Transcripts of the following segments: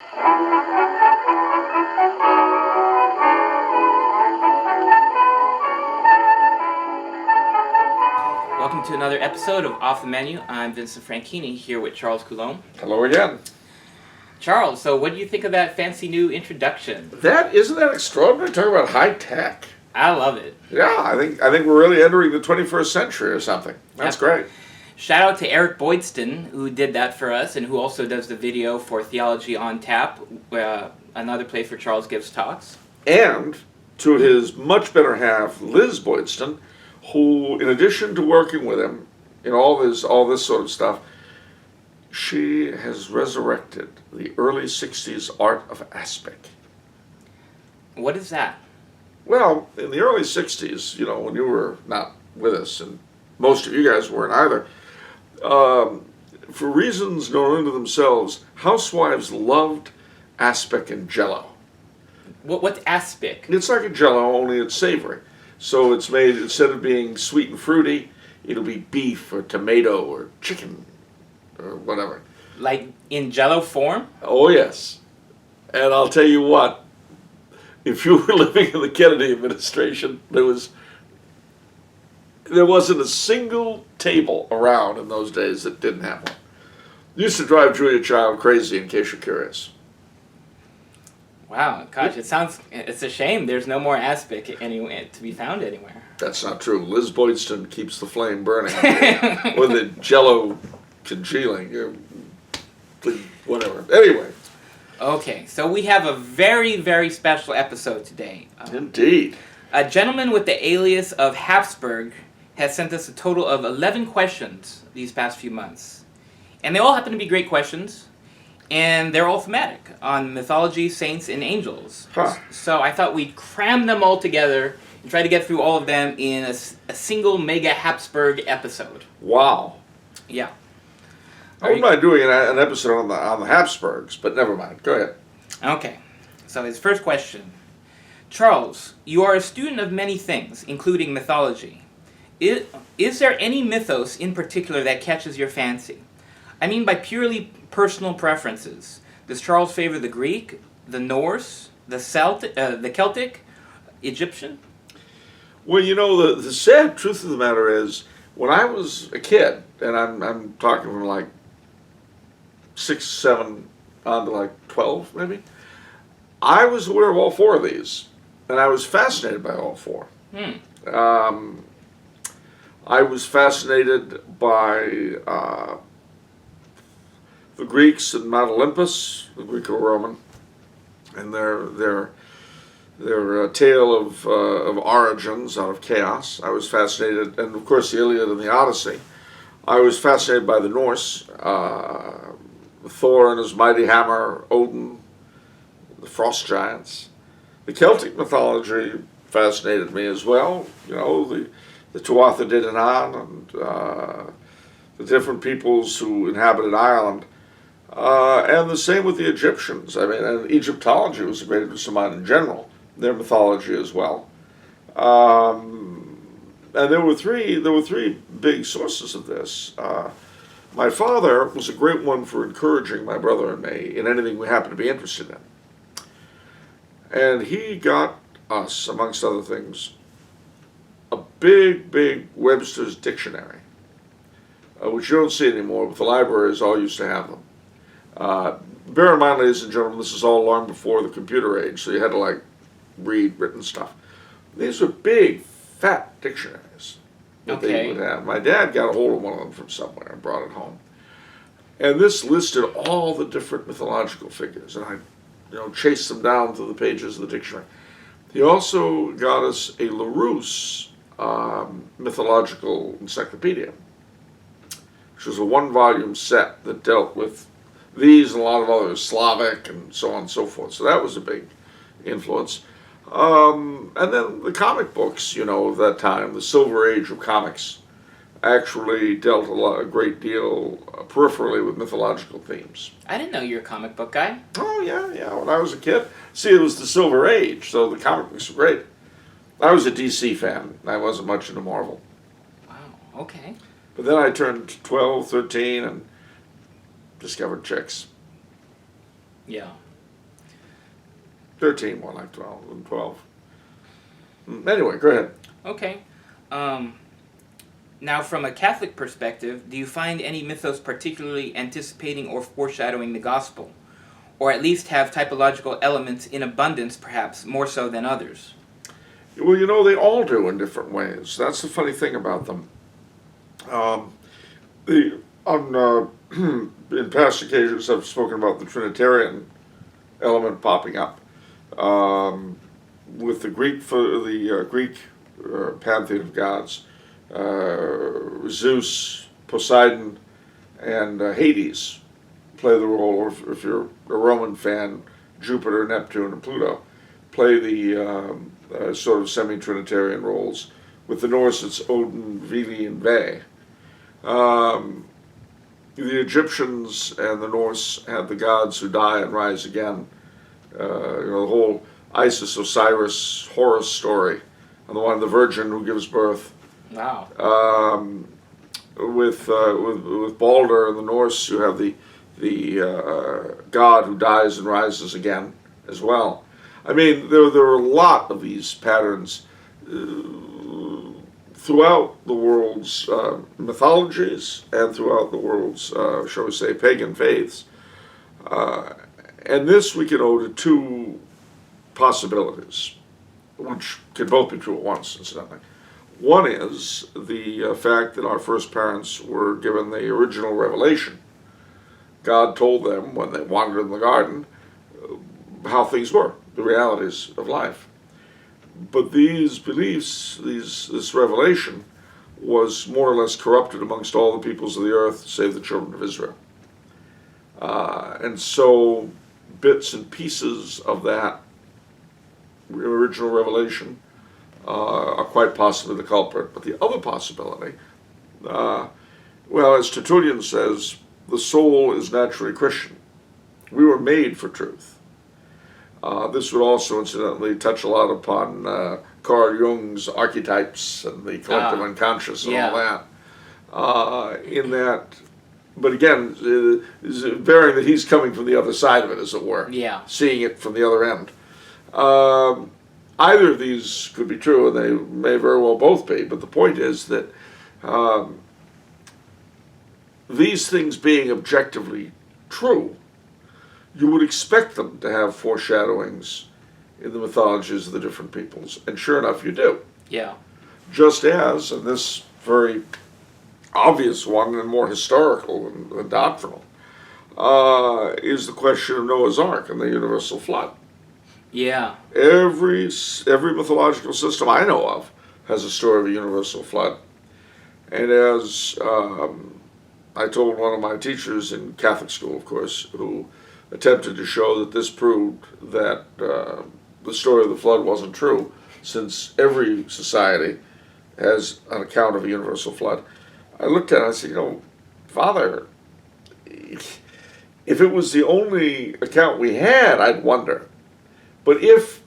Welcome to another episode of Off the Menu. I'm Vincent Franchini here with Charles Coulombe. Hello again. Charles, so what do you think of that fancy new introduction? Isn't that extraordinary? Talk about high tech. I love it. Yeah, I think we're really entering the 21st century or something. That's great. Shout out to Eric Boydston, who did that for us, and who also does the video for Theology on Tap, another place where Charles gives talks. And to his much better half, Liz Boydston, who, in addition to working with him in all this sort of stuff, she has resurrected the early 60s art of aspic. What is that? Well, in the early 60s, when you were not with us, and most of you guys weren't either, for reasons known unto themselves, housewives loved aspic and jello. What's aspic? It's like a jello, only it's savory. So it's made, instead of being sweet and fruity, it'll be beef or tomato or chicken or whatever. Like in jello form? Oh, yes. And I'll tell you what, if you were living in the Kennedy administration, there wasn't a single table around in those days that didn't have one. It used to drive Julia Child crazy, in case you're curious. Wow, gosh, it's a shame there's no more aspic to be found anywhere. That's not true. Liz Boydston keeps the flame burning with the jello congealing, whatever. Anyway. Okay, so we have a very, very special episode today. Indeed. A gentleman with the alias of Habsburg has sent us a total of 11 questions these past few months. And they all happen to be great questions. And they're all thematic on mythology, saints, and angels. Huh. So I thought we'd cram them all together and try to get through all of them in a single mega Habsburg episode. Wow. Yeah. I wouldn't mind doing an episode on the Habsburgs, but never mind. Go ahead. Okay. So his first question. Charles, you are a student of many things, including mythology. Is there any mythos in particular that catches your fancy? I mean by purely personal preferences. Does Charles favor the Greek, the Norse, the Celtic, Egyptian? Well, the sad truth of the matter is, when I was a kid, and I'm talking from like 6, 7, on to like 12 maybe, I was aware of all 4 of these, and I was fascinated by all 4. I was fascinated by the Greeks and Mount Olympus, the Greco-Roman, and their tale of origins out of chaos. I was fascinated, and of course the Iliad and the Odyssey. I was fascinated by the Norse, Thor and his mighty hammer, Odin, the frost giants. The Celtic mythology fascinated me as well. The Tuatha Dé Danann and the different peoples who inhabited Ireland. And the same with the Egyptians. I mean, and Egyptology was a great interest of mine in general, their mythology as well. And there were three big sources of this. My father was a great one for encouraging my brother and me in anything we happened to be interested in. And he got us, amongst other things, a big Webster's dictionary, which you don't see anymore, but the libraries all used to have them. Bear in mind, ladies and gentlemen, this is all long before the computer age, so you had to read written stuff. These were big, fat dictionaries that they would have. My dad got a hold of one of them from somewhere and brought it home. And this listed all the different mythological figures, and I chased them down to the pages of the dictionary. He also got us a Larousse mythological encyclopedia, which was a 1-volume set that dealt with these and a lot of others, Slavic and so on and so forth. So that was a big influence. And then the comic books, of that time, the Silver Age of comics, actually dealt a great deal peripherally with mythological themes. I didn't know you were a comic book guy. Oh, yeah. When I was a kid. See, it was the Silver Age, so the comic books were great. I was a DC fan. I wasn't much into Marvel. Wow, okay. But then I turned 12, 13, and discovered chicks. Yeah. 13, more like 12 and 12. Anyway, go ahead. Okay. Now, from a Catholic perspective, do you find any mythos particularly anticipating or foreshadowing the gospel? Or at least have typological elements in abundance, perhaps, more so than others? Well, they all do in different ways. That's the funny thing about them. In past occasions, I've spoken about the Trinitarian element popping up. With the Greek pantheon of gods, Zeus, Poseidon, and Hades play the role, or if you're a Roman fan, Jupiter, Neptune, and Pluto play the sort of semi-Trinitarian roles. With the Norse, it's Odin, Vili, and Ve. The Egyptians and the Norse had the gods who die and rise again. The whole Isis, Osiris, Horus story, and the one of the Virgin who gives birth. Wow. With Balder in the Norse, you have the god who dies and rises again as well. I mean, there are a lot of these patterns throughout the world's mythologies and throughout the world's, shall we say, pagan faiths. And this we can owe to two possibilities, which can both be true at once, incidentally. One is the fact that our first parents were given the original revelation. God told them when they wandered in the garden how things were, the realities of life. But these beliefs, this revelation, was more or less corrupted amongst all the peoples of the earth, save the children of Israel. And so bits and pieces of that original revelation are quite possibly the culprit. But the other possibility, as Tertullian says, the soul is naturally Christian. We were made for truth. This would also, incidentally, touch a lot upon Carl Jung's archetypes and the collective unconscious and all that. In that, but again, bearing that he's coming from the other side of it, as it were, seeing it from the other end. Either of these could be true, and they may very well both be, but the point is that these things being objectively true, you would expect them to have foreshadowings in the mythologies of the different peoples, and sure enough, you do. Yeah. Just as, and this very obvious one and more historical and doctrinal, is the question of Noah's Ark and the universal flood. Yeah. Every mythological system I know of has a story of a universal flood. And as I told one of my teachers in Catholic school, of course, who attempted to show that this proved that the story of the flood wasn't true, since every society has an account of a universal flood. I looked at it and I said, Father, if it was the only account we had, I'd wonder. But if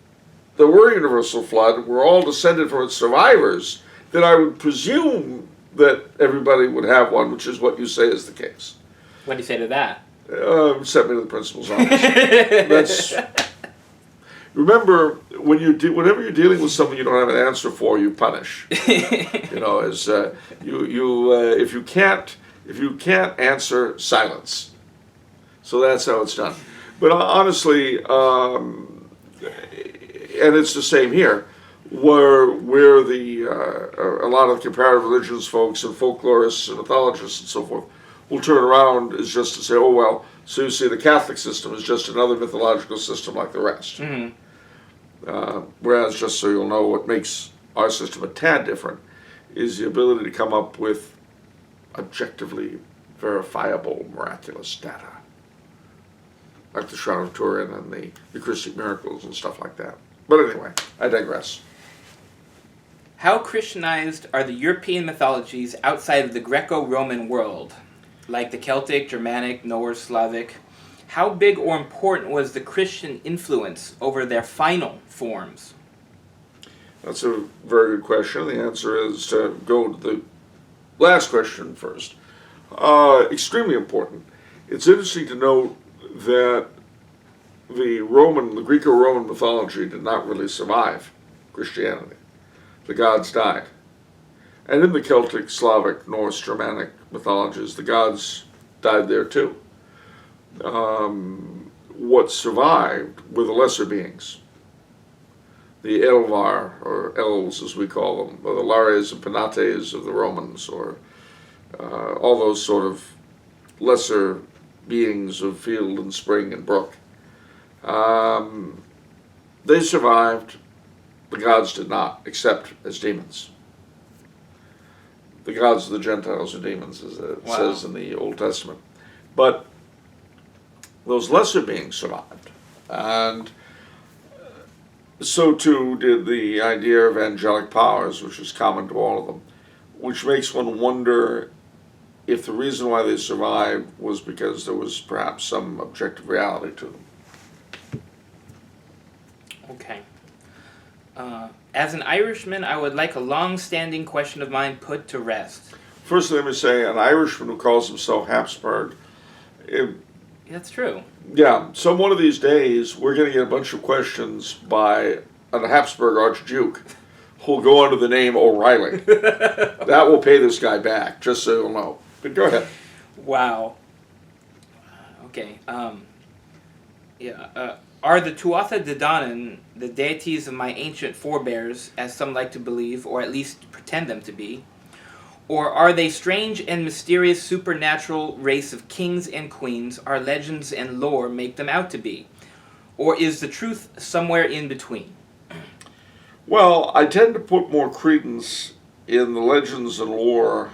there were a universal flood, we're all descended from its survivors, then I would presume that everybody would have one, which is what you say is the case. What do you say to that? Sent me to the principal's office. Remember, whenever you're dealing with something you don't have an answer for, you punish. If you can't answer, silence. So that's how it's done. But honestly, and it's the same here, where a lot of the comparative religions folks and folklorists and mythologists and so forth will turn around is just to say, oh well, so you see the Catholic system is just another mythological system like the rest. Mm-hmm. Whereas, just so you'll know, what makes our system a tad different is the ability to come up with objectively verifiable miraculous data, like the Shroud of Turin and the Eucharistic miracles and stuff like that. But anyway, I digress. How Christianized are the European mythologies outside of the Greco-Roman world, like the Celtic, Germanic, Norse, Slavic? How big or important was the Christian influence over their final forms? That's a very good question. The answer is to go to the last question first. Extremely important. It's interesting to note that the Greco-Roman mythology did not really survive Christianity. The gods died. And in the Celtic, Slavic, Norse, Germanic mythologies, the gods died there too. What survived were the lesser beings. The Elvar, or elves as we call them, or the Lares and Penates of the Romans, or all those sort of lesser beings of field and spring and brook. They survived. The gods did not, except as demons. The gods of the Gentiles are demons, as it says in the Old Testament. But those lesser beings survived. And so too did the idea of angelic powers, which is common to all of them, which makes one wonder if the reason why they survived was because there was perhaps some objective reality to them. Okay. As an Irishman, I would like a long-standing question of mine put to rest. First, let me say, an Irishman who calls himself Habsburg, That's true. yeah, so one of these days, we're going to get a bunch of questions by a Habsburg Archduke who'll go under the name O'Reilly. That will pay this guy back, just so you'll know. But go ahead. Wow. Okay. Are the Tuatha Dé Danann the deities of my ancient forebears, as some like to believe, or at least pretend them to be? Or are they strange and mysterious supernatural race of kings and queens our legends and lore make them out to be? Or is the truth somewhere in between? Well, I tend to put more credence in the legends and lore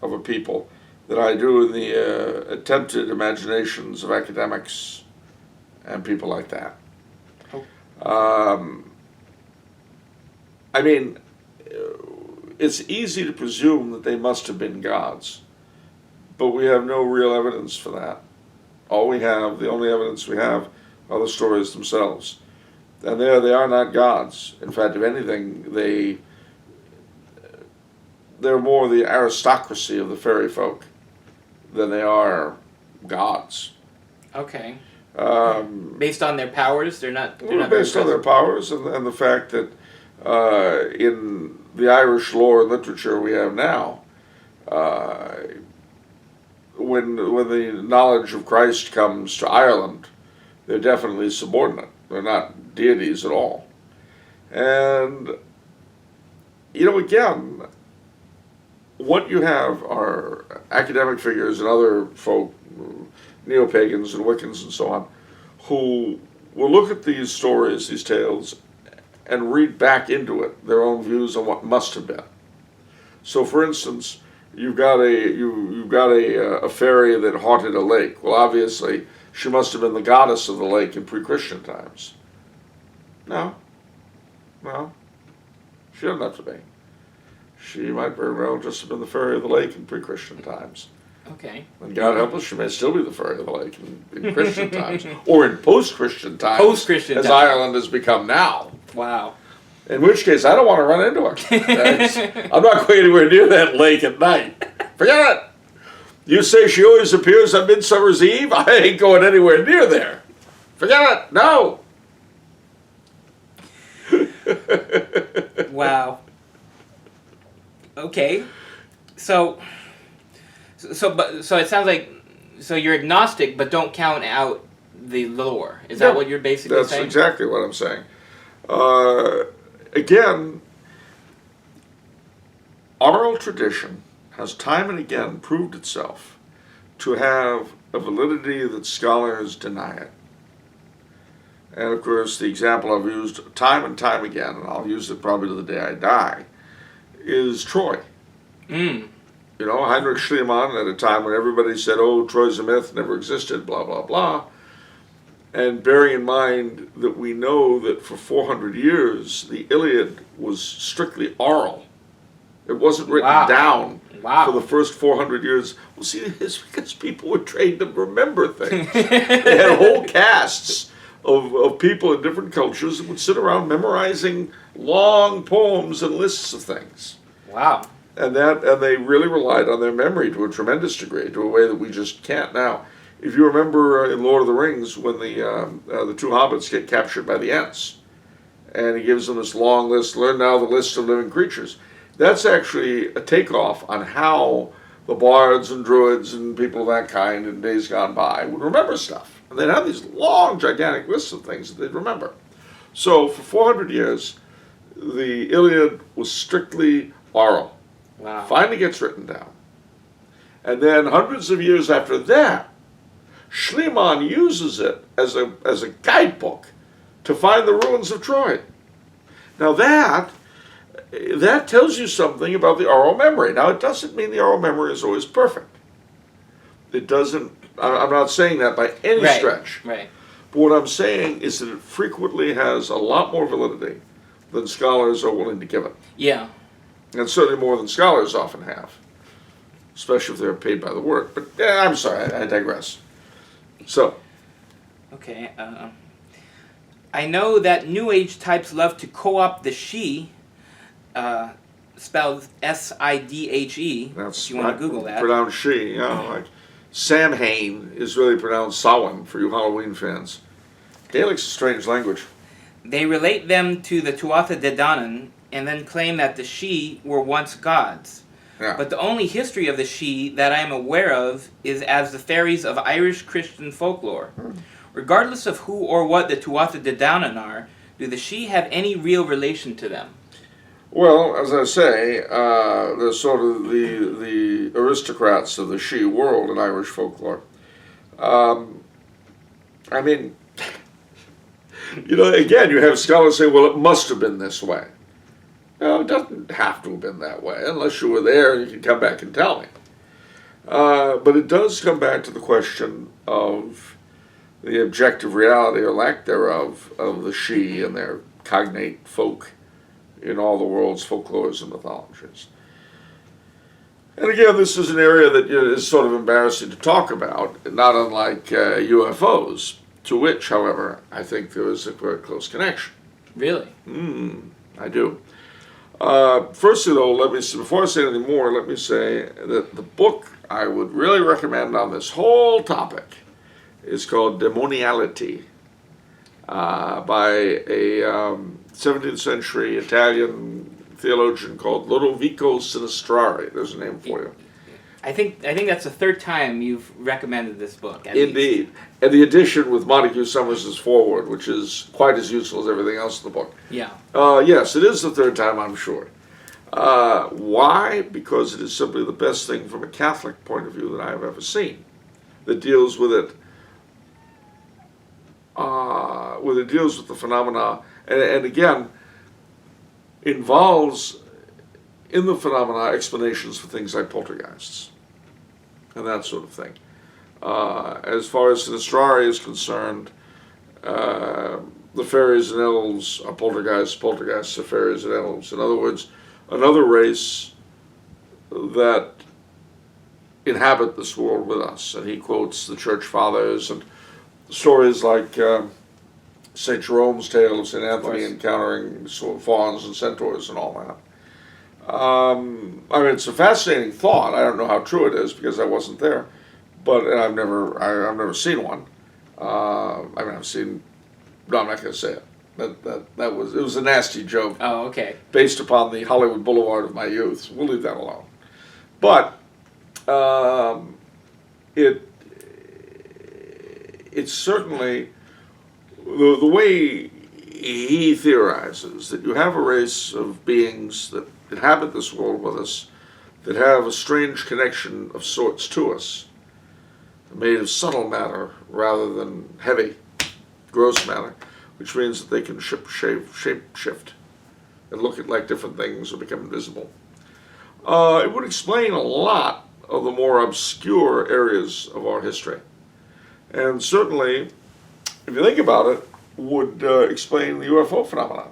of a people than I do in the attempted imaginations of academics and people like that. I mean, it's easy to presume that they must have been gods, but we have no real evidence for that. The only evidence we have are the stories themselves. And they are not gods. In fact, if anything, they're more the aristocracy of the fairy folk than they are gods. Okay. Based on their powers, they're not based on their powers and the fact that in the Irish lore and literature we have now, when the knowledge of Christ comes to Ireland, they're definitely subordinate. They're not deities at all. And, again, what you have are academic figures and other folk, neo-pagans and Wiccans and so on, who will look at these stories, these tales, and read back into it their own views on what must have been. So, for instance, you've got a fairy that haunted a lake. Well, obviously, she must have been the goddess of the lake in pre-Christian times. No, she doesn't have to be. She might very well just have been the fairy of the lake in pre-Christian times. Okay. And God help us, she may still be the fairy of the lake in Christian times, or in post-Christian times, as Ireland has become now. Wow. In which case, I don't want to run into her. I'm not going anywhere near that lake at night. Forget it. You say she always appears on Midsummer's Eve? I ain't going anywhere near there. Forget it. No. Wow. Okay. So it sounds like you're agnostic, but don't count out the lore. Is that what you're basically saying? That's exactly what I'm saying. Again, oral tradition has time and again proved itself to have a validity that scholars deny it. And of course, the example I've used time and time again, and I'll use it probably to the day I die, is Troy. Heinrich Schliemann, at a time when everybody said, oh, Troy's a myth, never existed, blah, blah, blah. And bearing in mind that we know that for 400 years, the Iliad was strictly oral. It wasn't written down for the first 400 years. Well, see, it's because people were trained to remember things. They had whole casts of people in different cultures that would sit around memorizing long poems and lists of things. Wow. And they really relied on their memory to a tremendous degree, to a way that we just can't now. If you remember in Lord of the Rings, when the two hobbits get captured by the Ents, and he gives them this long list, learn now the list of living creatures. That's actually a takeoff on how the bards and druids and people of that kind in days gone by would remember stuff. And they'd have these long, gigantic lists of things that they'd remember. So for 400 years, the Iliad was strictly oral. Wow. Finally gets written down. And then hundreds of years after that, Schliemann uses it as a guidebook to find the ruins of Troy. Now that tells you something about the oral memory. Now it doesn't mean the oral memory is always perfect. It doesn't, I'm not saying that by any stretch. Right. But what I'm saying is that it frequently has a lot more validity than scholars are willing to give it. Yeah. And certainly more than scholars often have, especially if they're paid by the work. But I'm sorry, I digress. So. Okay. I know that New Age types love to co-opt the she, spelled Sidhe. That's if you want to Google that. Pronounced she, like Samhain is really pronounced Samhain for you Halloween fans. Gaelic's a strange language. They relate them to the Tuatha Dé Danann and then claim that the she were once gods. Yeah. But the only history of the she that I am aware of is as the fairies of Irish Christian folklore. Regardless of who or what the Tuatha Dé Danann are, do the she have any real relation to them? Well, as I say, they're sort of the aristocrats of the she world in Irish folklore. I mean, again, you have scholars say, well, it must have been this way. No, it doesn't have to have been that way, unless you were there and you can come back and tell me. But it does come back to the question of the objective reality or lack thereof of the she and their cognate folk in all the world's folklores and mythologies. And again, this is an area that is sort of embarrassing to talk about, not unlike UFOs, to which, however, I think there is a very close connection. Really? I do. Firstly, though, before I say anything more, let me say that the book I would really recommend on this whole topic is called Demoniality by a 17th century Italian theologian called Lodovico Sinistrari. There's a name for you. I think that's the third time you've recommended this book. Indeed. Least. And the edition with Montague Summers' foreword, which is quite as useful as everything else in the book. Yeah. Yes, it is the third time, I'm sure. Why? Because it is simply the best thing from a Catholic point of view that I have ever seen that deals with it. It deals with the phenomena, and again, involves in the phenomena explanations for things like poltergeists and that sort of thing. As far as Sinistrari is concerned, the fairies and elves are poltergeists, poltergeists are fairies and elves. In other words, another race that inhabit this world with us. And he quotes the church fathers and stories like St. Jerome's tale of St. Anthony encountering fauns and centaurs and all that. I mean, it's a fascinating thought. I don't know how true it is because I wasn't there, but I've never seen one. I've seen. No, I'm not going to say it. It was a nasty joke. Oh, okay. Based upon the Hollywood Boulevard of my youth. We'll leave that alone. But it's certainly the way he theorizes that you have a race of beings that inhabit this world with us, that have a strange connection of sorts to us, made of subtle matter rather than heavy, gross matter, which means that they can shape shift and look at like different things or become invisible. It would explain a lot of the more obscure areas of our history. And certainly, if you think about it, would explain the UFO phenomenon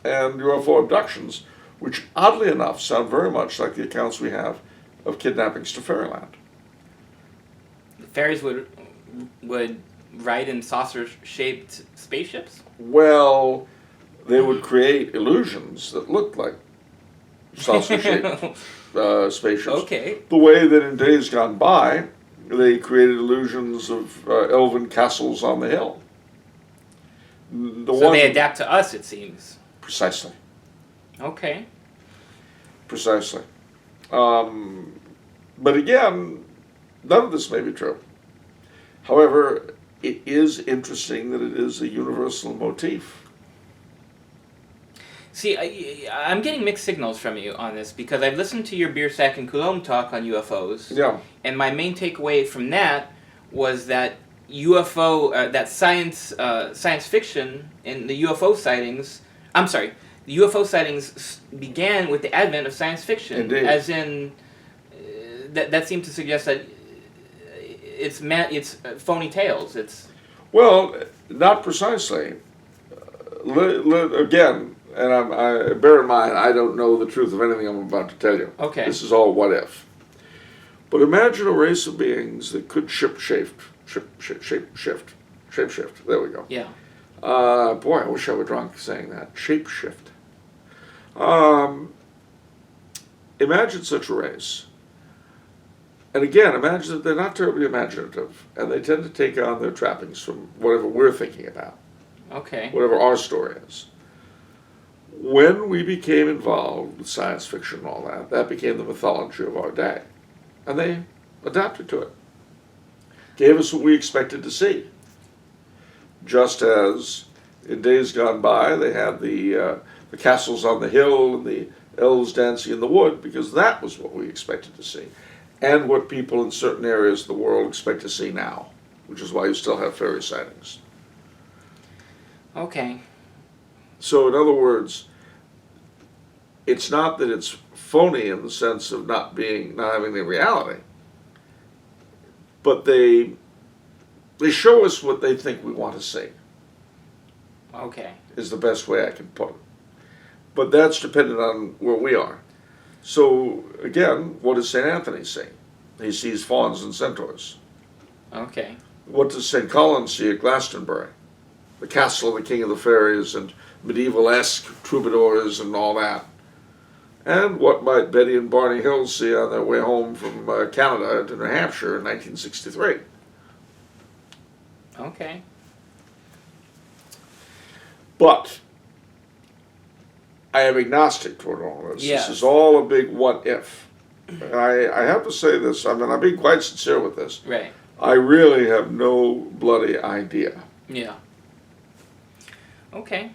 and UFO abductions, which oddly enough sound very much like the accounts we have of kidnappings to fairyland. The fairies would ride in saucer-shaped spaceships? Well, they would create illusions that looked like saucer-shaped spaceships. Okay. The way that in days gone by, they created illusions of elven castles on the hill. So they adapt to us, it seems. Precisely. Okay. Precisely. But again, none of this may be true. However, it is interesting that it is a universal motif. See, I'm getting mixed signals from you on this because I've listened to your Biersack and Coulombe talk on UFOs. Yeah. And my main takeaway from that was that that science fiction and the UFO sightings, the UFO sightings began with the advent of science fiction. Indeed. As in, that seemed to suggest that it's phony tales. Well, not precisely. Again, and I bear in mind, I don't know the truth of anything I'm about to tell you. Okay. This is all what if. But imagine a race of beings that could shape-shift. There we go. Yeah. Boy, I wish I were drunk saying that. Shape-shift. Imagine such a race. And again, imagine that they're not terribly imaginative, and they tend to take on their trappings from whatever we're thinking about. Okay. Whatever our story is. When we became involved with science fiction and all that, that became the mythology of our day. And they adapted to it. Gave us what we expected to see. Just as in days gone by, they had the castles on the hill and the elves dancing in the wood, because that was what we expected to see. And what people in certain areas of the world expect to see now, which is why you still have fairy sightings. Okay. So in other words, it's not that it's phony in the sense of not having the reality, but they show us what they think we want to see. Okay. Is the best way I can put it. But that's dependent on where we are. So again, what does St. Anthony see? He sees fauns and centaurs. Okay. What does St. Colin see at Glastonbury? The castle of the King of the Fairies and medieval-esque troubadours and all that. And what might Betty and Barney Hill see on their way home from Canada to New Hampshire in 1963? Okay. But I am agnostic toward all this. Yes. This is all a big what if. I have to say this, I mean, I'm being quite sincere with this. Right. I really have no bloody idea. Yeah. Okay.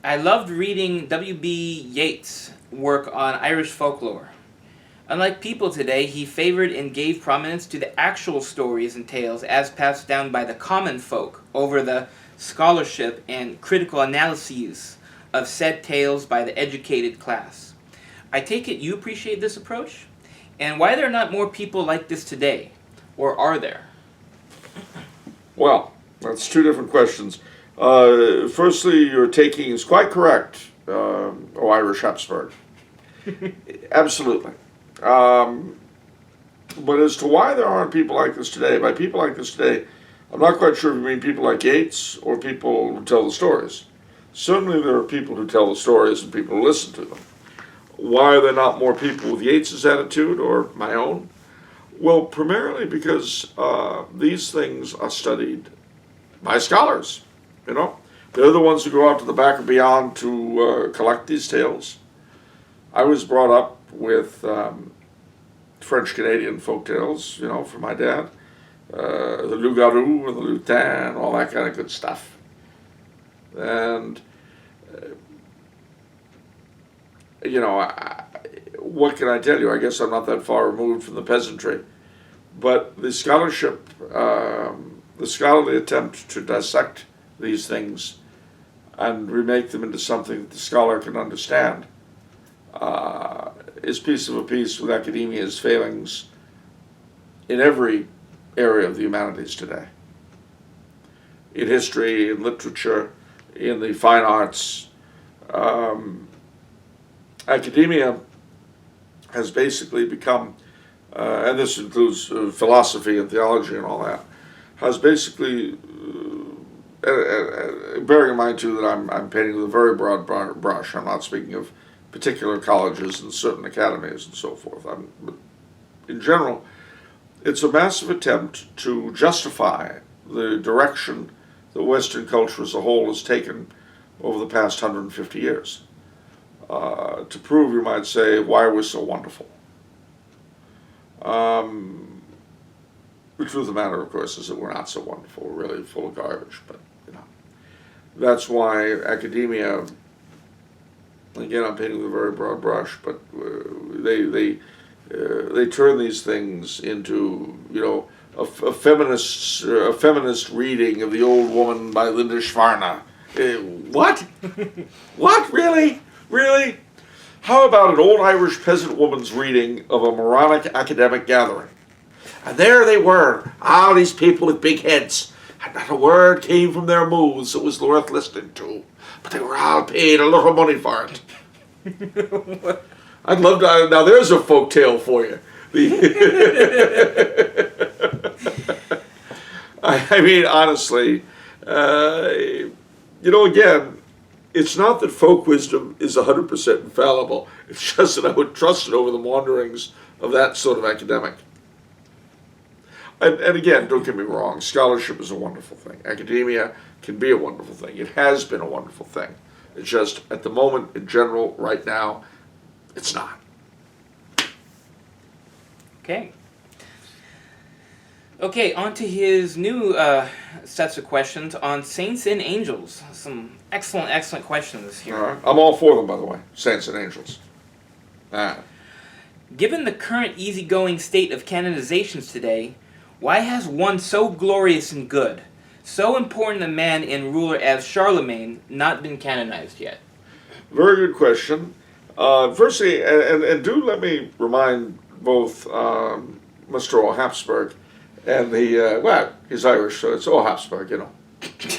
I loved reading W.B. Yeats' work on Irish folklore. Unlike people today, he favored and gave prominence to the actual stories and tales as passed down by the common folk over the scholarship and critical analyses of said tales by the educated class. I take it you appreciate this approach? And why are there not more people like this today? Or are there? Well, that's two different questions. Firstly, your taking is quite correct, Irish Hepsburg. Absolutely. But as to why there aren't people like this today, by people like this today, I'm not quite sure if you mean people like Yeats or people who tell the stories. Certainly there are people who tell the stories and people who listen to them. Why are there not more people with Yeats's attitude or my own? Well, primarily because these things are studied by scholars, you know. They're the ones who go out to the back and beyond to collect these tales. I was brought up with French-Canadian folk tales, you know, from my dad. The loup-garou and the lutin, all that kind of good stuff. And, you know, what can I tell you? I guess I'm not that far removed from the peasantry. But the scholarship, the scholarly attempt to dissect these things and remake them into something that the scholar can understand is piece of a piece with academia's failings in every area of the humanities today. In history, in literature, in the fine arts. Academia has basically become, and this includes philosophy and theology and all that, has basically, bearing in mind too that I'm painting with a very broad brush, I'm not speaking of particular colleges and certain academies and so forth. in general, it's a massive attempt to justify the direction that Western culture as a whole has taken over the past 150 years. To prove, you might say, why we're so wonderful. The truth of the matter, of course, is that we're not so wonderful. We're really full of garbage. But that's why academia, again, I'm painting with a very broad brush, but they turn these things into a feminist reading of The Old Woman by Linda Schwarna. What? What? Really? How about an old Irish peasant woman's reading of a moronic academic gathering? And there they were, all these people with big heads, and not a word came from their mouths that was worth listening to. But they were all paid a lot of money for it. I'd love to. Now there's a folk tale for you. I mean, honestly, again, it's not that folk wisdom is 100% infallible. It's just that I would trust it over the wanderings of that sort of academic. And again, don't get me wrong, scholarship is a wonderful thing. Academia can be a wonderful thing. It has been a wonderful thing. It's just, at the moment, in general, right now, it's not. Okay, on to his new sets of questions on saints and angels. Some excellent questions here. All right. I'm all for them, by the way, saints and angels. Given the current easygoing state of canonizations today, why has one so glorious and good, so important a man and ruler as Charlemagne, not been canonized yet? Very good question. Firstly, and do let me remind both Mr. Habsburg and he's Irish, so it's Habsburg,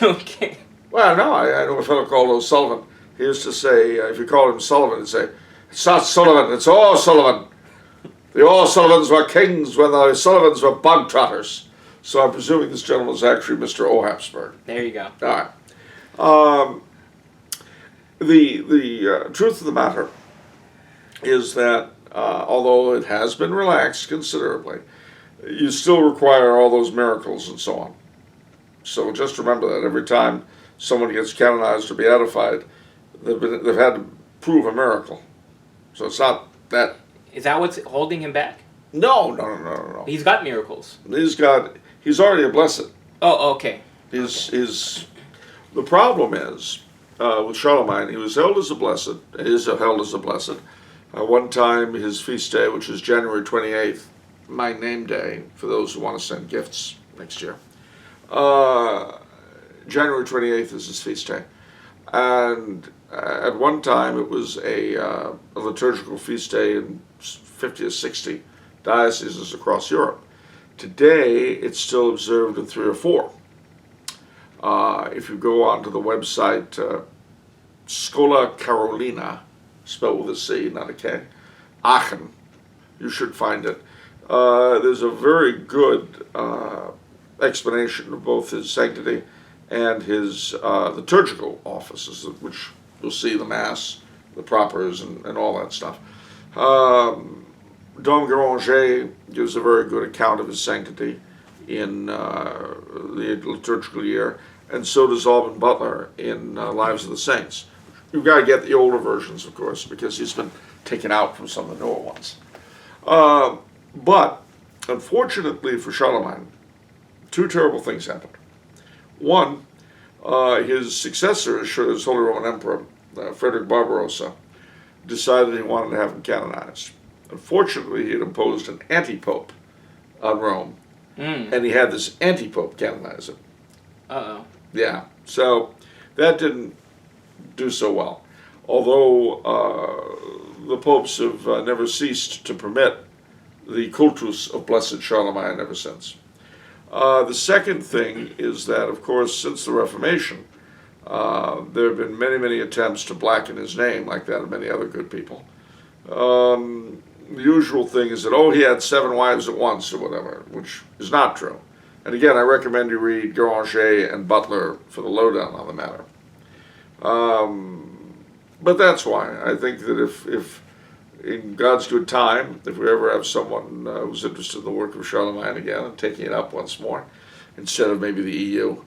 Okay. Well, no, I know a fellow called O'Sullivan. He used to say, if you called him Sullivan, he'd say, it's not Sullivan, it's O'Sullivan. The O'Sullivans were kings when the Sullivans were bog trotters. So I'm presuming this gentleman is actually Mr. Habsburg. There you go. All right. The truth of the matter is that although it has been relaxed considerably, you still require all those miracles and so on. So just remember that every time someone gets canonized or beatified, they've had to prove a miracle. So it's not that. Is that what's holding him back? No. He's got miracles. He's already a blessed. Oh, okay. The problem is, with Charlemagne, he was held as a blessed, one time his feast day, which is January 28th, my name day, for those who want to send gifts next year. January 28th is his feast day. And at one time it was a liturgical feast day in 50 or 60 dioceses across Europe. Today it's still observed in 3 or 4. If you go onto the website Schola Carolina, spelled with a C, not a K, Aachen, you should find it. There's a very good explanation of both his sanctity and his liturgical offices, which you'll see the Mass, the propers, and all that stuff. Dom Garanger gives a very good account of his sanctity in the liturgical year, and so does Alban Butler in Lives of the Saints. You've got to get the older versions, of course, because he's been taken out from some of the newer ones. But, unfortunately for Charlemagne, 2 terrible things happened. One, his successor as Holy Roman Emperor, Frederick Barbarossa, decided he wanted to have him canonized. Unfortunately, he had imposed an anti-pope on Rome, and he had this anti-pope canonize him. Uh-oh. Yeah, so that didn't do so well. Although the popes have never ceased to permit the cultus of Blessed Charlemagne ever since. The second thing is that, of course, since the Reformation, there have been many attempts to blacken his name, like that of many other good people. The usual thing is that, he had 7 wives at once, or whatever, which is not true. And again, I recommend you read Garanger and Butler for the lowdown on the matter. But that's why. I think that if in God's good time, if we ever have someone who's interested in the work of Charlemagne again and taking it up once more, instead of maybe the EU,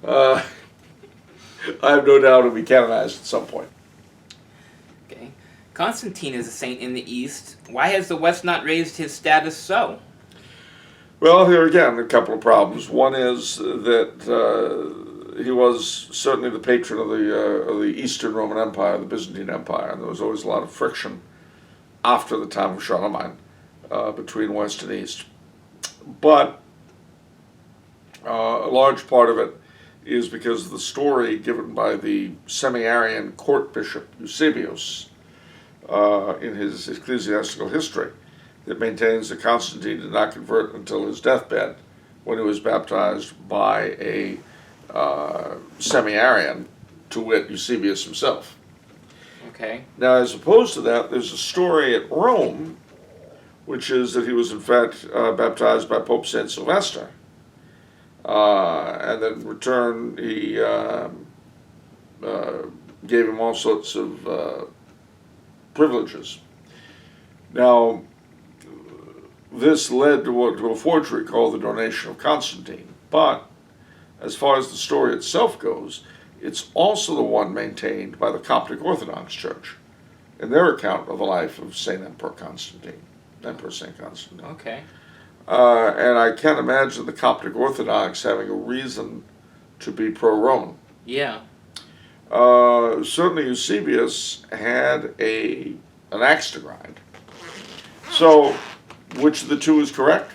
I have no doubt it'll be canonized at some point. Okay. Constantine is a saint in the East. Why has the West not raised his status so? Well, here again, a couple of problems. One is that he was certainly the patron of the Eastern Roman Empire, the Byzantine Empire, and there was always a lot of friction after the time of Charlemagne between West and East. But a large part of it is because of the story given by the semi-Arian court bishop Eusebius in his ecclesiastical history that maintains that Constantine did not convert until his deathbed, when he was baptized by a semi-Arian, to wit, Eusebius himself. Okay. Now, as opposed to that, there's a story at Rome, which is that he was in fact baptized by Pope Saint Sylvester, and then in return he gave him all sorts of privileges. Now, this led to a forgery called the Donation of Constantine, but as far as the story itself goes, it's also the one maintained by the Coptic Orthodox Church in their account of the life of Emperor St. Constantine. Okay. And I can't imagine the Coptic Orthodox having a reason to be pro-Roman. Yeah. Certainly Eusebius had an axe to grind. So, which of the two is correct?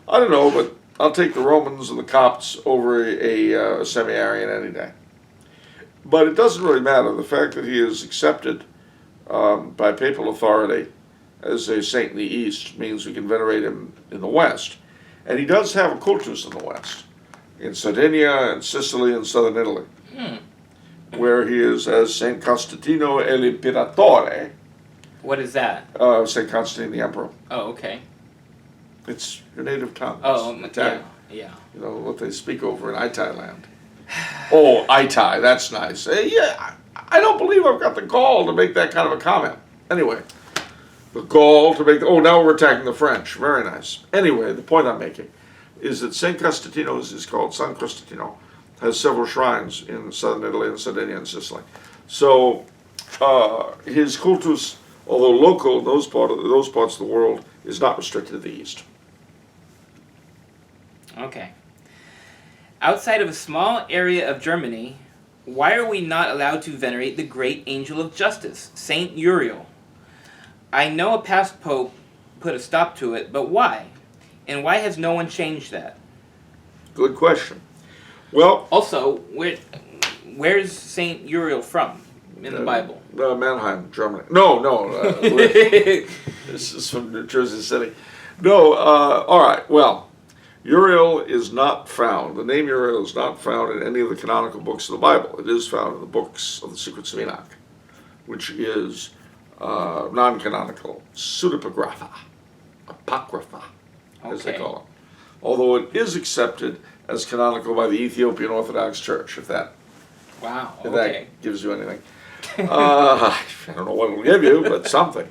I don't know, but I'll take the Romans and the Copts over a semi-Arian any day. But it doesn't really matter. The fact that he is accepted by papal authority as a saint in the East means we can venerate him in the West. And he does have a cultus in the West, in Sardinia and Sicily and southern Italy, where he is as Saint Costantino el Imperatore. What is that? Saint Constantine the Emperor. Oh, okay. It's your native tongue. Oh, Italian. yeah. You know, what they speak over in Itai land. Oh, Itai, that's nice. Yeah, I don't believe I've got the gall to make that kind of a comment. Anyway, the gall to make, now we're attacking the French. Very nice. Anyway, the point I'm making is that St. Costantino, as he's called, San Costantino, has several shrines in southern Italy and Sardinia and Sicily. So his cultus, although local in those parts of the world, is not restricted to the East. Okay. Outside of a small area of Germany, why are we not allowed to venerate the great angel of justice, Saint Uriel? I know a past pope put a stop to it, but why? And why has no one changed that? Good question. Well, also, where's Saint Uriel from in the Bible? Mannheim, Germany. No, this is from New Jersey City. No, all right, well, Uriel is not found, the name Uriel is not found in any of the canonical books of the Bible. It is found in the books of the Secrets of Enoch, which is non-canonical, pseudepigrapha, apocrypha, as they call it. Although it is accepted as canonical by the Ethiopian Orthodox Church, if that gives you anything. I don't know what it'll give you, but something.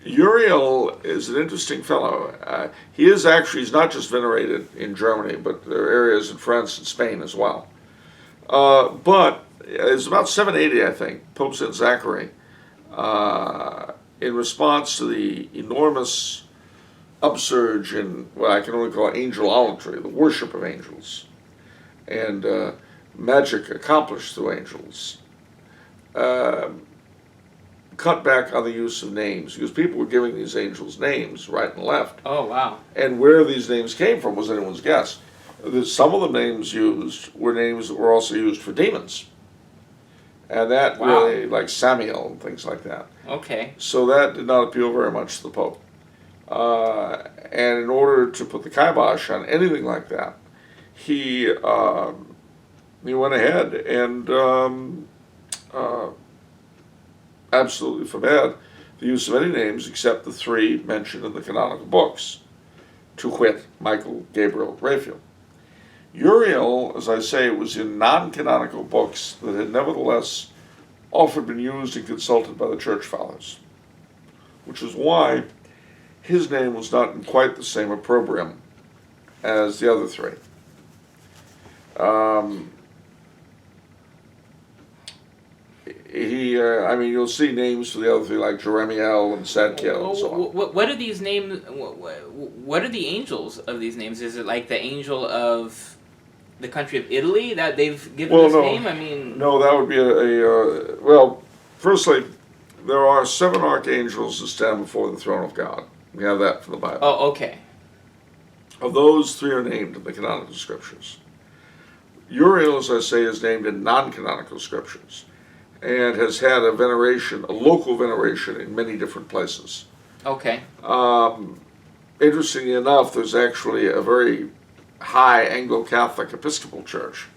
Uriel is an interesting fellow. He's not just venerated in Germany, but there are areas in France and Spain as well. But it's about 780, I think, Pope St. Zachary, in response to the enormous upsurge in what I can only call angelolatry, the worship of angels, and magic accomplished through angels, cut back on the use of names, because people were giving these angels names right and left. Oh, wow. And where these names came from was anyone's guess. Some of the names used were names that were also used for demons. And that really, like Samiel and things like that. Okay. So that did not appeal very much to the Pope. And in order to put the kibosh on anything like that, he went ahead and absolutely forbade the use of any names except the three mentioned in the canonical books, to wit, Michael, Gabriel, Raphael. Uriel, as I say, was in non-canonical books that had nevertheless often been used and consulted by the church fathers. which is why his name was not in quite the same opprobrium as the other three. You'll see names for the other three like Jeremiel and Sadkiel and so on. What are these names? What are the angels of these names? Is it like the angel of the country of Italy that they've given this name? No, that would be firstly, there are 7 archangels that stand before the throne of God. We have that from the Bible. Oh, okay. Of those, 3 are named in the canonical scriptures. Uriel, as I say, is named in non-canonical scriptures, and has had a local veneration in many different places. Okay. Interestingly enough, there's actually a very high Anglo-Catholic Episcopal church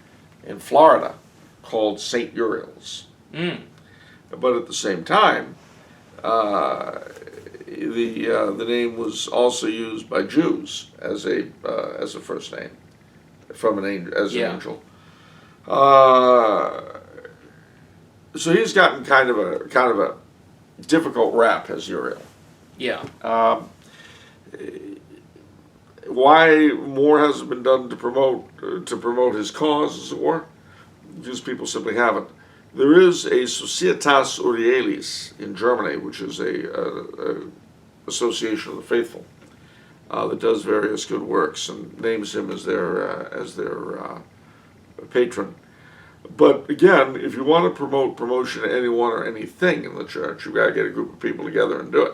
in Florida called St. Uriel's. But at the same time, the name was also used by Jews as a first name from an angel, an angel. So he's gotten kind of a difficult rap as Uriel. Yeah. Why more hasn't been done to promote his cause, as it were? Just people simply haven't. There is a Societas Urielis in Germany, which is a association of the faithful that does various good works and names him as their patron. But again, if you want to promote promotion to anyone or anything in the church, you've got to get a group of people together and do it.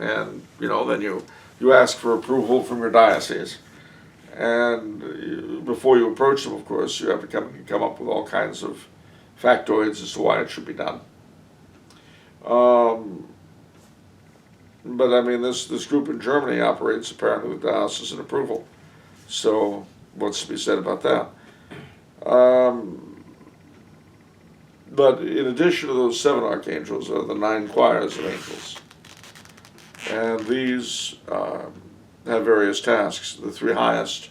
And then you ask for approval from your diocese. And before you approach them, of course, you have to come up with all kinds of factoids as to why it should be done. But this group in Germany operates apparently with diocesan approval. So what's to be said about that? But in addition to those 7 archangels are the 9 choirs of angels. And these have various tasks. The 3 highest,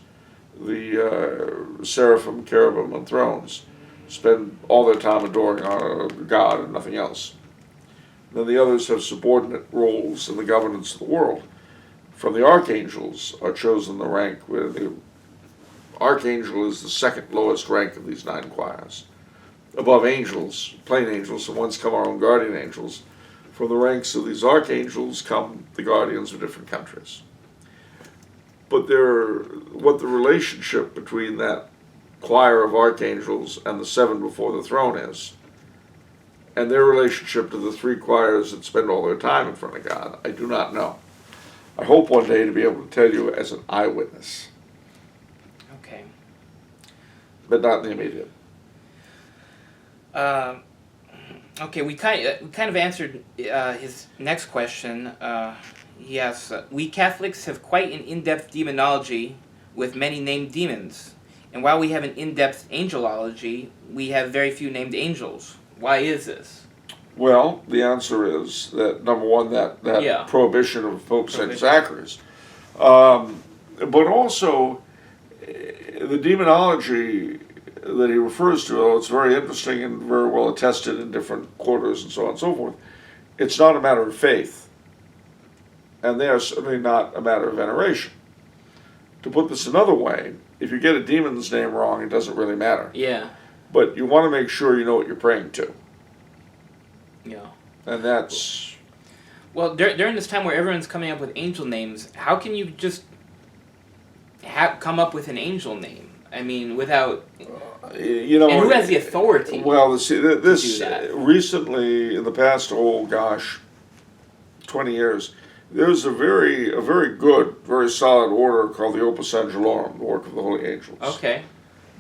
the seraphim, cherubim, and thrones, spend all their time adoring God and nothing else. Then the others have subordinate roles in the governance of the world. From the archangels are chosen the rank where the archangel is the second lowest rank of these 9 choirs. Above angels, plain angels, and whence come our own guardian angels. From the ranks of these archangels come the guardians of different countries. But what the relationship between that choir of archangels and the 7 before the throne is, and their relationship to the 3 choirs that spend all their time in front of God, I do not know. I hope one day to be able to tell you as an eyewitness. Okay. But not in the immediate. Okay, we kind of answered his next question. Yes, we Catholics have quite an in-depth demonology with many named demons. And while we have an in-depth angelology, we have very few named angels. Why is this? Well, the answer is that, number one, that prohibition of Pope St. Zachary's. But also, the demonology that he refers to, although it's very interesting and very well attested in different quarters and so on and so forth, it's not a matter of faith. And they are certainly not a matter of veneration. To put this another way, if you get a demon's name wrong, it doesn't really matter. Yeah. But you want to make sure you know what you're praying to. Yeah. And that's... Well, during this time where everyone's coming up with angel names, how can you just come up with an angel name? I mean, without... and who has the authority to do that? Recently, in the past, 20 years, there's a very good, very solid order called the Opus Angelorum, the work of the Holy Angels. Okay.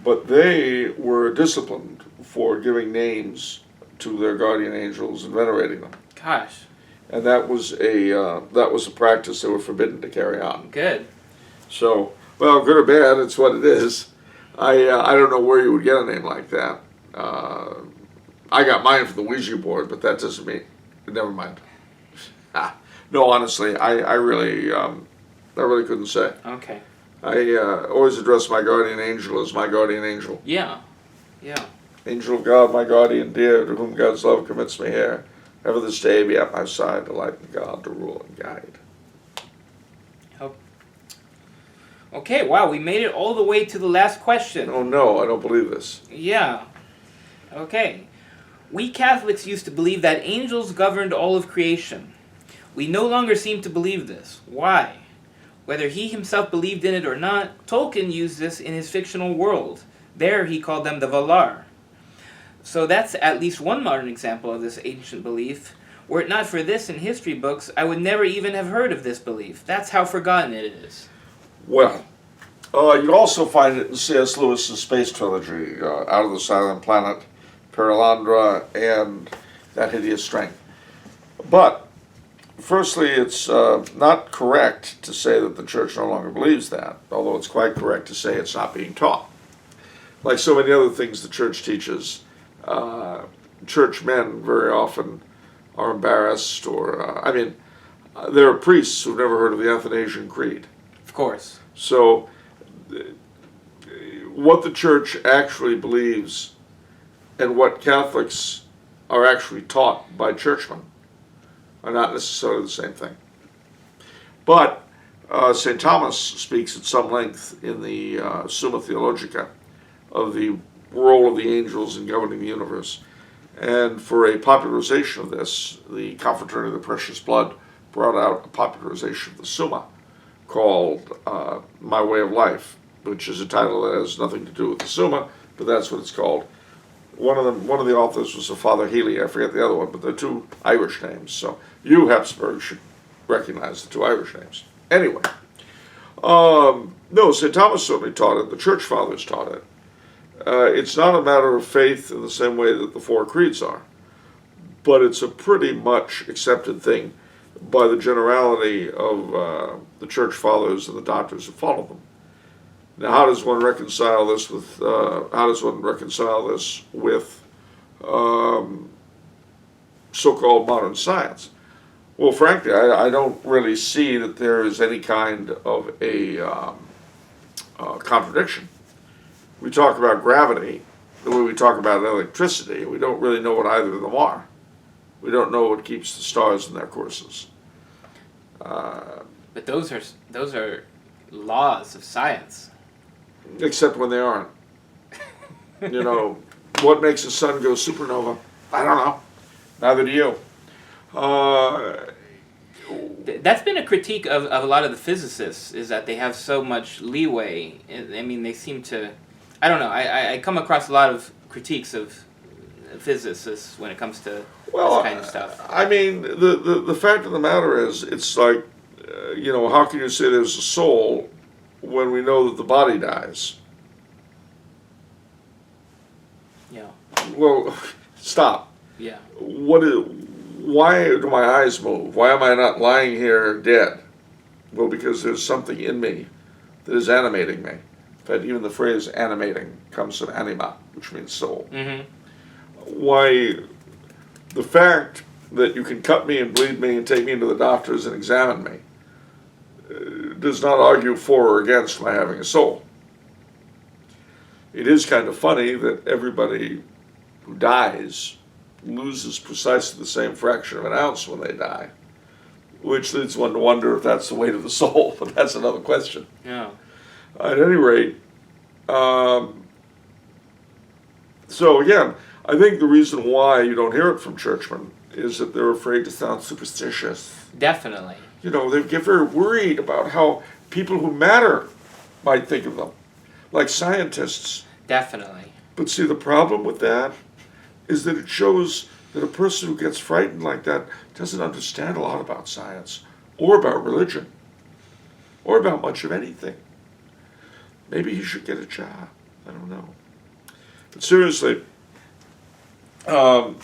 But they were disciplined for giving names to their guardian angels and venerating them. Gosh. And that was a practice they were forbidden to carry on. Good. So, well, good or bad, it's what it is. I don't know where you would get a name like that. I got mine from the Ouija board, but that doesn't mean. Never mind. No, honestly, I really couldn't say. Okay. I always address my guardian angel as my guardian angel. Yeah. Yeah. Angel of God, my guardian dear, to whom God's love commits me here. Ever this day be at my side, to light and God, to rule and guide. Oh. Okay, wow, we made it all the way to the last question. Oh no, I don't believe this. Yeah. Okay. We Catholics used to believe that angels governed all of creation. We no longer seem to believe this. Why? Whether he himself believed in it or not, Tolkien used this in his fictional world. There he called them the Valar. So that's at least one modern example of this ancient belief. Were it not for this in history books, I would never even have heard of this belief. That's how forgotten it is. Well, you'd also find it in C.S. Lewis's space trilogy, Out of the Silent Planet, Perilandra, and That Hideous Strength. But, firstly, it's not correct to say that the Church no longer believes that, although it's quite correct to say it's not being taught. Like so many other things the Church teaches, churchmen very often are embarrassed, or, there are priests who've never heard of the Athanasian Creed. Of course. So, what the Church actually believes and what Catholics are actually taught by churchmen are not necessarily the same thing. But St. Thomas speaks at some length in the Summa Theologica of the role of the angels in governing the universe. And for a popularization of this, the Confraternity of the Precious Blood brought out a popularization of the Summa called My Way of Life, which is a title that has nothing to do with the Summa, but that's what it's called. One of the authors was a Father Healy, I forget the other one, but they're two Irish names, so you, Habsburg, should recognize the two Irish names. Anyway, no, St. Thomas certainly taught it, the Church Fathers taught it. It's not a matter of faith in the same way that the four creeds are, but it's a pretty much accepted thing by the generality of the Church Fathers and the doctors who follow them. Now, how does one reconcile this with so-called modern science? Well, frankly, I don't really see that there is any kind of a contradiction. We talk about gravity the way we talk about electricity. We don't really know what either of them are. We don't know what keeps the stars in their courses. But those are laws of science. Except when they aren't. You know, what makes the sun go supernova? I don't know. Neither do you. That's been a critique of a lot of the physicists, is that they have so much leeway. I mean, they seem to... I don't know. I come across a lot of critiques of physicists when it comes to this kind of stuff. I mean, the fact of the matter is, it's like, how can you say there's a soul when we know that the body dies? Yeah. Well, stop. Yeah. Why do my eyes move? Why am I not lying here dead? Well, because there's something in me that is animating me. In fact, even the phrase animating comes from anima, which means soul. Mm-hmm. Why, the fact that you can cut me and bleed me and take me into the doctors and examine me does not argue for or against my having a soul. It is kind of funny that everybody who dies loses precisely the same fraction of an ounce when they die, which leads one to wonder if that's the weight of the soul, but that's another question. Yeah. At any rate, so again, I think the reason why you don't hear it from churchmen is that they're afraid to sound superstitious. Definitely. They get very worried about how people who matter might think of them, like scientists. Definitely. But see, the problem with that is that it shows that a person who gets frightened like that doesn't understand a lot about science, or about religion, or about much of anything. Maybe he should get a job. I don't know. But seriously, no,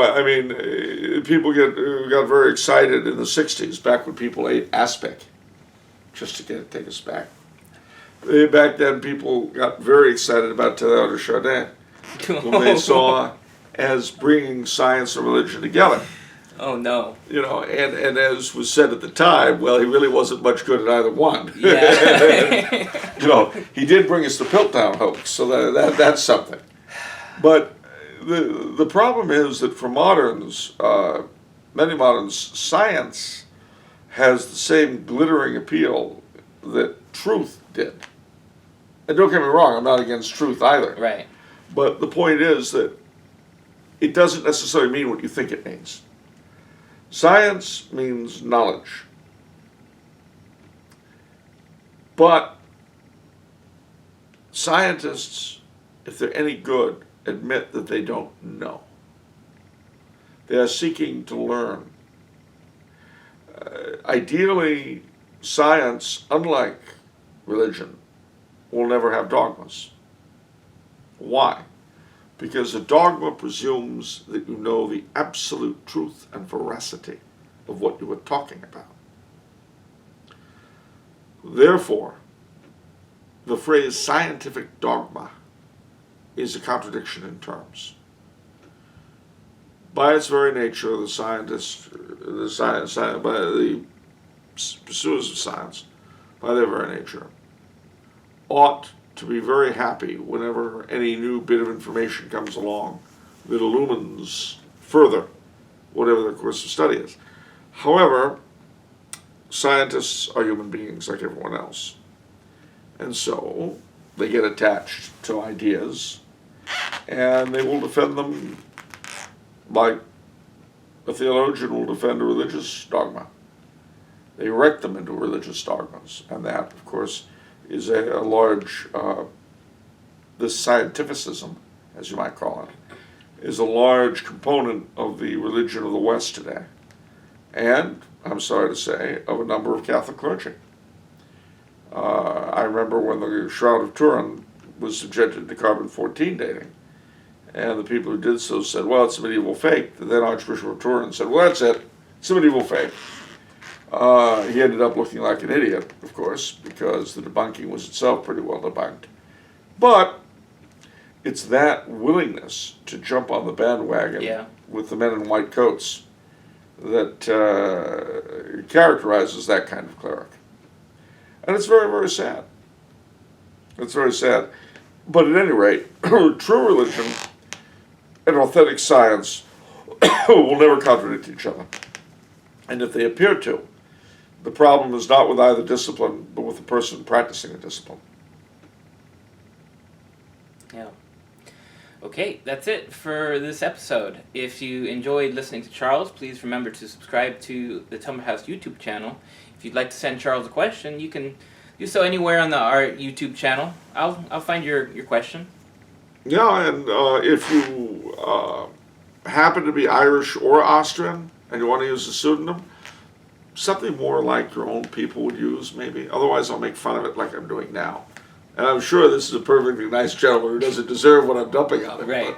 I mean, people got very excited in the 60s, back when people ate aspic, just to take us back. Back then, people got very excited about Teilhard de Chardin, whom they saw as bringing science and religion together. Oh, no. And as was said at the time, well, he really wasn't much good at either one. Yeah. He did bring us the Piltdown hoax, so that's something. But the problem is that for moderns, many moderns, science has the same glittering appeal that truth did. And don't get me wrong, I'm not against truth either. Right. But the point is that it doesn't necessarily mean what you think it means. Science means knowledge. But scientists, if they're any good, admit that they don't know. They are seeking to learn. Ideally, science, unlike religion, will never have dogmas. Why? Because a dogma presumes that you know the absolute truth and veracity of what you are talking about. Therefore, the phrase scientific dogma is a contradiction in terms. By its very nature, the pursuers of science, by their very nature, ought to be very happy whenever any new bit of information comes along that illumines further whatever their course of study is. However, scientists are human beings like everyone else. And so they get attached to ideas and they will defend them like a theologian will defend a religious dogma. They erect them into religious dogmas, and that, of course, is a large, this scientificism, as you might call it, is a large component of the religion of the West today, and, I'm sorry to say, of a number of Catholic clergy. I remember when the Shroud of Turin was subjected to carbon-14 dating, and the people who did so said, well, it's a medieval fake. The then Archbishop of Turin said, well, that's it. It's a medieval fake. He ended up looking like an idiot, of course, because the debunking was itself pretty well debunked. But it's that willingness to jump on the bandwagon with the men in white coats that characterizes that kind of cleric. And it's very, very sad. It's very sad. But at any rate, true religion and authentic science will never contradict each other. And if they appear to, the problem is not with either discipline, but with the person practicing the discipline. Yeah. Okay, that's it for this episode. If you enjoyed listening to Charles, please remember to subscribe to the Tumber House YouTube channel. If you'd like to send Charles a question, you can do so anywhere on our YouTube channel. I'll find your question. Yeah, and if you happen to be Irish or Austrian and you want to use a pseudonym, something more like your own people would use, maybe. Otherwise, I'll make fun of it like I'm doing now. And I'm sure this is a perfectly nice gentleman who doesn't deserve what I'm dumping on him. Right.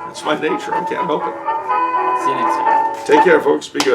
It's my nature. I can't help it. See you next time. Take care, folks. Be good.